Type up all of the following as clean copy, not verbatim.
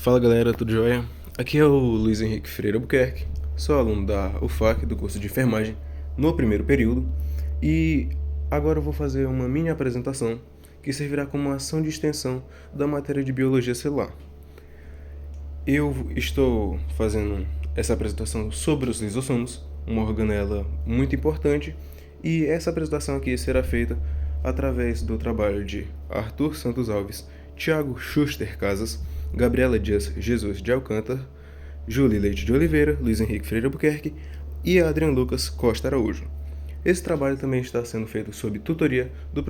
Fala galera, tudo jóia? Aqui é o Luiz Henrique Freire Albuquerque, sou aluno da UFAC do curso de enfermagem no primeiro período e agora eu vou fazer uma mini apresentação que servirá como uma ação de extensão da matéria de biologia celular. Eu estou fazendo essa apresentação sobre os lisossomos, uma organela muito importante, e essa apresentação aqui será feita através do trabalho de Arthur Santos Alves, Thiago Schuster Casas, Gabriela Dias Jesus de Alcântara, Júlia Leite de Oliveira, Luiz Henrique Freire Albuquerque e Adriano Lucas Costa Araújo. Esse trabalho também está sendo feito sob tutoria do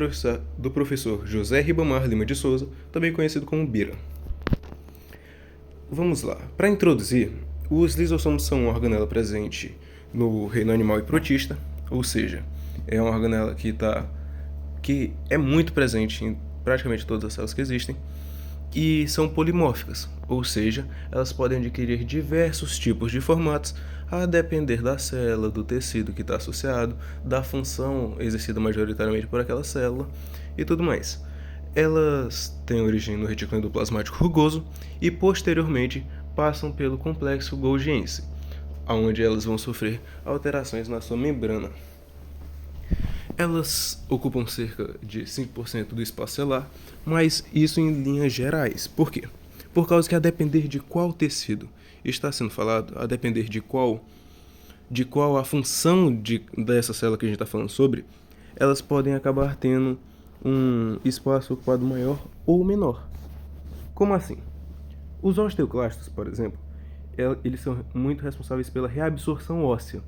professor José Ribamar Lima de Souza, também conhecido como Bira. Vamos lá. Para introduzir, os lisossomos são uma organela presente no reino animal e protista, ou seja, é uma organela que é muito presente em praticamente todas as células que existem, e são polimórficas, ou seja, elas podem adquirir diversos tipos de formatos a depender da célula, do tecido que está associado, da função exercida majoritariamente por aquela célula e tudo mais. Elas têm origem no retículo endoplasmático rugoso e posteriormente passam pelo complexo golgiense, onde elas vão sofrer alterações na sua membrana. Elas ocupam cerca de 5% do espaço celular, mas isso em linhas gerais. Por quê? Por causa que a depender de qual tecido está sendo falado, a depender de qual a função dessa célula que a gente está falando sobre, elas podem acabar tendo um espaço ocupado maior ou menor. Como assim? Os osteoclastos, por exemplo, eles são muito responsáveis pela reabsorção óssea.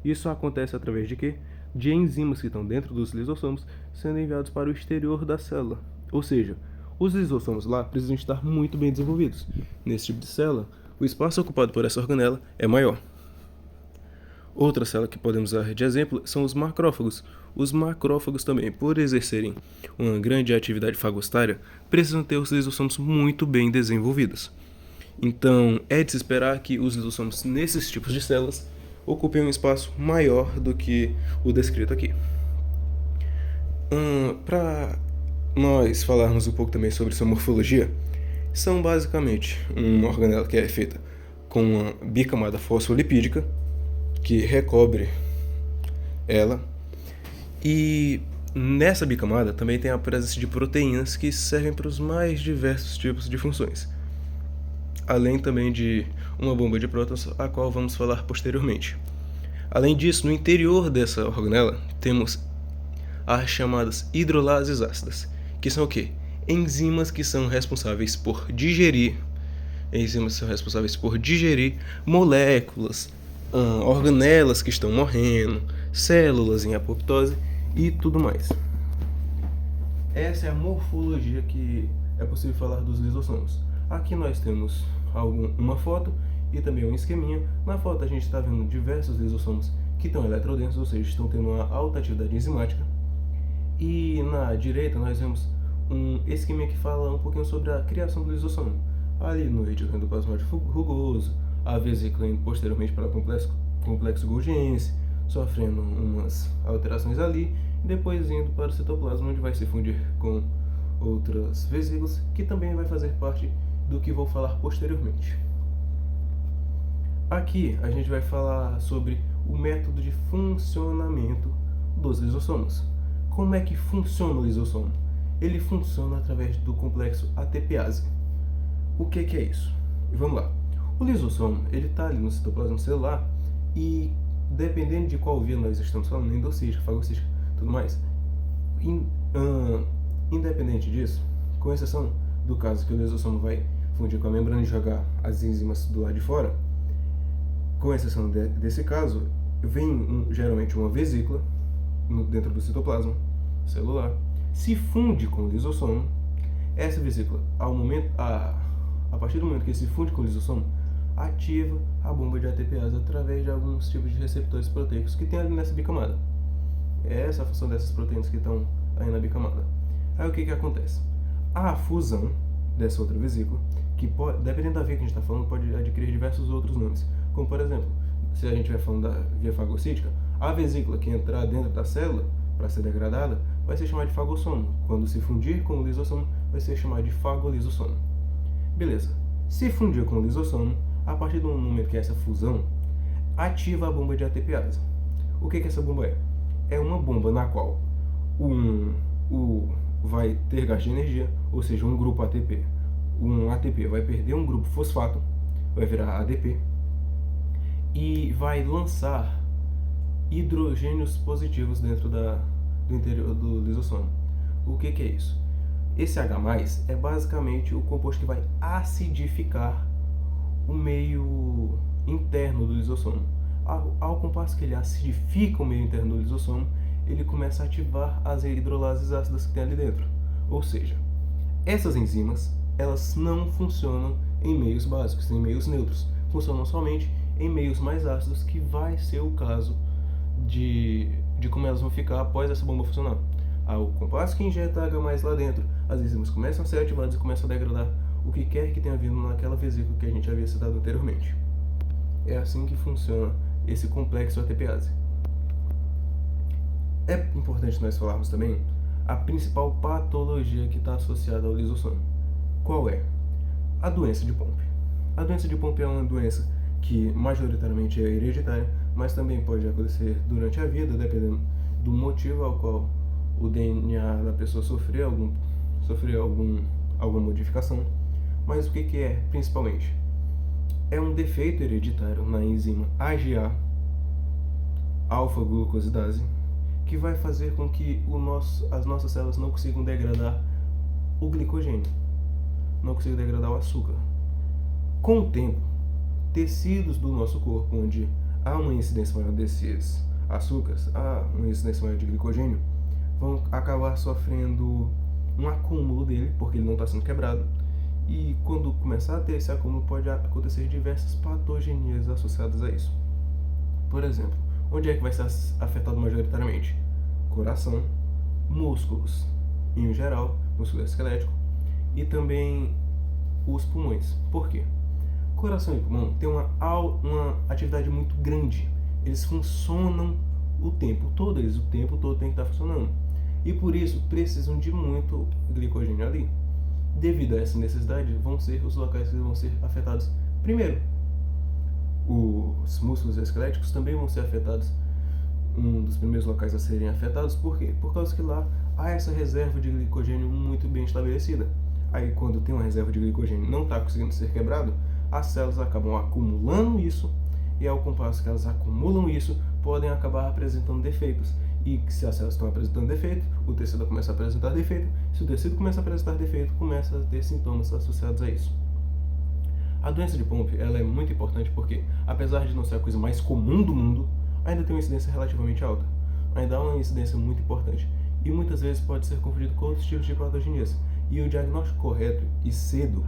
Isso acontece através de quê? De enzimas que estão dentro dos lisossomos sendo enviados para o exterior da célula. Ou seja, os lisossomos lá precisam estar muito bem desenvolvidos. Nesse tipo de célula, o espaço ocupado por essa organela é maior. Outra célula que podemos usar de exemplo são os macrófagos. Os macrófagos também, por exercerem uma grande atividade fagostária, precisam ter os lisossomos muito bem desenvolvidos. Então, é de se esperar que os lisossomos nesses tipos de células ocupem um espaço maior do que o descrito aqui. Para nós falarmos um pouco também sobre sua morfologia, são basicamente uma organela que é feita com uma bicamada fosfolipídica que recobre ela, e nessa bicamada também tem a presença de proteínas que servem para os mais diversos tipos de funções, além também de uma bomba de prótons, a qual vamos falar posteriormente. Além disso, no interior dessa organela temos as chamadas hidrolases ácidas, que são o quê? Enzimas que são responsáveis por digerir moléculas, organelas que estão morrendo, células em apoptose e tudo mais. Essa é a morfologia que é possível falar dos lisossomos. Aqui nós temos uma foto e também um esqueminha. Na foto a gente está vendo diversos lisossomos que estão eletrodensos, ou seja, estão tendo uma alta atividade enzimática. E na direita nós vemos um esqueminha que fala um pouquinho sobre a criação do lisossomo. Ali no retículo endoplasmático rugoso, a vesícula indo posteriormente para o complexo golgiense, sofrendo umas alterações ali, e depois indo para o citoplasma, onde vai se fundir com outras vesículas, que também vai fazer parte do que vou falar posteriormente. Aqui a gente vai falar sobre o método de funcionamento dos lisossomos. Como é que funciona o lisossomo? Ele funciona através do complexo ATPase. O que é isso? Vamos lá. O lisossomo está ali no citoplasma celular e, dependendo de qual via nós estamos falando, endocística, fagocística, tudo mais, independente disso, com exceção do caso que o lisossomo vai fundir com a membrana e jogar as enzimas do lado de fora, com exceção desse caso, vem geralmente uma vesícula dentro do citoplasma celular, se funde com o lisossomo. Essa vesícula, a partir do momento que se funde com o lisossomo, ativa a bomba de ATPase através de alguns tipos de receptores proteicos que tem ali nessa bicamada. É essa a função dessas proteínas que estão aí na bicamada. Aí o que acontece? A fusão dessa outra vesícula, que pode, dependendo da via que a gente está falando, pode adquirir diversos outros nomes. Como, por exemplo, se a gente estiver falando da via fagocítica, a vesícula que entrar dentro da célula para ser degradada vai ser chamada de fagossomo. Quando se fundir com o lisossomo, vai ser chamado de fagolisossomo. Beleza. Se fundir com o lisossomo, a partir do momento que essa fusão ativa a bomba de ATPase. O que essa bomba é? É uma bomba na qual vai ter gasto de energia, ou seja, um grupo ATP. Um ATP vai perder um grupo fosfato, vai virar ADP, e vai lançar hidrogênios positivos dentro do interior do lisossomo. O que é isso? Esse H+, é basicamente o composto que vai acidificar o meio interno do lisossomo. Ao compasso que ele acidifica o meio interno do lisossomo, ele começa a ativar as hidrolases ácidas que tem ali dentro. Ou seja, essas enzimas, elas não funcionam em meios básicos, em meios neutros. Funcionam somente em meios mais ácidos, que vai ser o caso de como elas vão ficar após essa bomba funcionar. Ao compasso que injeta H+ lá dentro, as enzimas começam a ser ativadas e começam a degradar o que quer que tenha vindo naquela vesícula que a gente havia citado anteriormente. É assim que funciona esse complexo ATPase. É importante nós falarmos também a principal patologia que está associada ao lisossomo. Qual é? A doença de Pompe. A doença de Pompe é uma doença que majoritariamente é hereditária, mas também pode acontecer durante a vida, dependendo do motivo ao qual o DNA da pessoa sofreu alguma modificação. Mas o que é principalmente? É um defeito hereditário na enzima AGA, alfa-glucosidase, que vai fazer com que as nossas células não consigam degradar o glicogênio, não consigam degradar o açúcar. Com o tempo, tecidos do nosso corpo, onde há uma incidência maior desses açúcares, há uma incidência maior de glicogênio, vão acabar sofrendo um acúmulo dele, porque ele não está sendo quebrado. E quando começar a ter esse acúmulo, pode acontecer diversas patogenias associadas a isso. Por exemplo, onde é que vai ser afetado majoritariamente? Coração, músculos, em geral, músculo esquelético, e também os pulmões. Por quê? Coração e pulmão têm uma atividade muito grande. Eles funcionam o tempo todo tem que estar funcionando. E por isso precisam de muito glicogênio ali. Devido a essa necessidade, vão ser os locais que vão ser afetados primeiro. Os músculos esqueléticos também vão ser afetados. Um dos primeiros locais a serem afetados. Por quê? Por causa que lá há essa reserva de glicogênio muito bem estabelecida. Aí, quando tem uma reserva de glicogênio e não está conseguindo ser quebrado, as células acabam acumulando isso, e ao compasso que elas acumulam isso, podem acabar apresentando defeitos. E se as células estão apresentando defeito, o tecido começa a apresentar defeito. Se o tecido começa a apresentar defeito, começa a ter sintomas associados a isso. A doença de Pompe, ela é muito importante porque, apesar de não ser a coisa mais comum do mundo, ainda tem uma incidência relativamente alta. Ainda há uma incidência muito importante. E muitas vezes pode ser confundido com outros tipos de patogenias. E o diagnóstico correto e cedo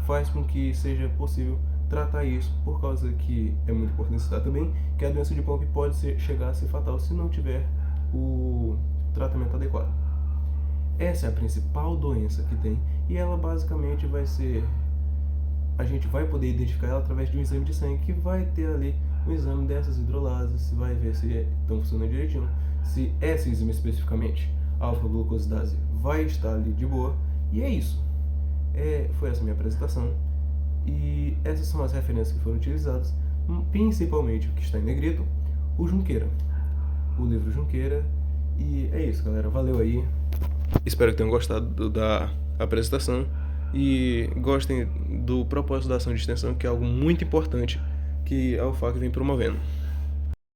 faz com que seja possível tratar isso, por causa que é muito importante citar também que a doença de Pompe pode chegar a ser fatal se não tiver o tratamento adequado. Essa é a principal doença que tem, e ela basicamente a gente vai poder identificar ela através de um exame de sangue, que vai ter ali um exame dessas hidrolases, vai ver se estão funcionando direitinho, se essa enzima especificamente, a alfa-glucosidase, vai estar ali de boa. E é isso. Foi essa minha apresentação, e essas são as referências que foram utilizadas, principalmente o que está em negrito, o Junqueira, o livro Junqueira. E é isso, galera, valeu aí, espero que tenham gostado da apresentação e gostem do propósito da ação de extensão, que é algo muito importante que a UFAC vem promovendo.